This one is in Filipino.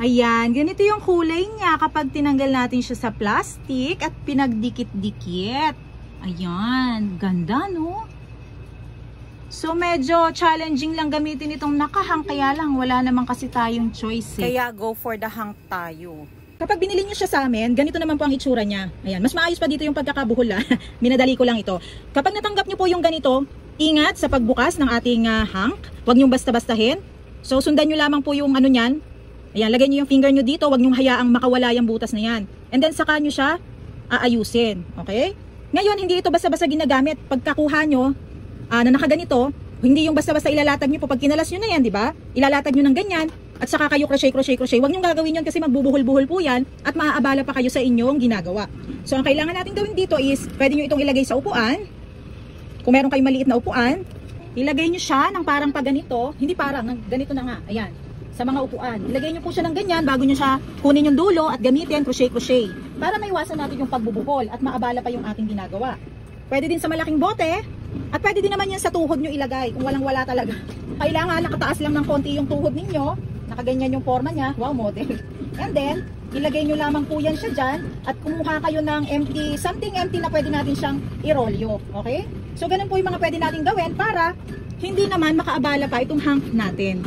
Ayan, ganito yung kulay niya kapag tinanggal natin siya sa plastic at pinagdikit-dikit. Ayan, ganda no? So medyo challenging lang gamitin itong nakahang, kaya lang wala naman kasi tayong choice eh. Kaya go for the hang tayo. Kapag binili nyo siya sa amin, ganito naman po ang itsura niya. Ayan, mas maayos pa dito yung pagkakabuhol ha. Minadali ko lang ito. Kapag natanggap nyo po yung ganito, ingat sa pagbukas ng ating hang. Huwag nyo basta-bastahin. So sundan nyo lamang po yung ano nyan. Ayan, lagay nyo yung finger nyo dito, huwag nyo hayaang makawala yung butas na yan. And then saka nyo siya aayusin. Okay? Ngayon, hindi ito basta-basta ginagamit. Pagkakuha nyo na nakaganito, hindi yung basta-basta ilalatag nyo po. Pag kinalas nyo na yan, di ba? Ilalatag nyo ng ganyan. At saka kayo crochet. Huwag nyo gagawin yun kasi magbubuhol-buhol po yan. At maaabala pa kayo sa inyong ginagawa. So, ang kailangan natin gawin dito is, pwede nyo itong ilagay sa upuan. Kung meron kayong maliit na upuan, ilagay nyo siya ng parang pa ganito. Hindi parang, ganito na nga. Ayan. Sa mga upuan. Ilagay nyo po siya ng ganyan bago nyo siya kunin yung dulo at gamitin crochet. Para maiwasan natin yung pagbubuhol at maabala pa yung ating ginagawa. Pwede din sa malaking bote at pwede din naman yan sa tuhod nyo ilagay kung walang-wala talaga. Kailangan nakataas lang ng konti yung tuhod ninyo. Nakaganyan yung forma niya. Wow, model. And then, ilagay nyo lamang po yan siya dyan at kumuha kayo ng empty, something empty na pwede natin siyang irolyo. Okay? So, ganun po yung mga pwede natin gawin para hindi naman makaabala pa itong hang natin.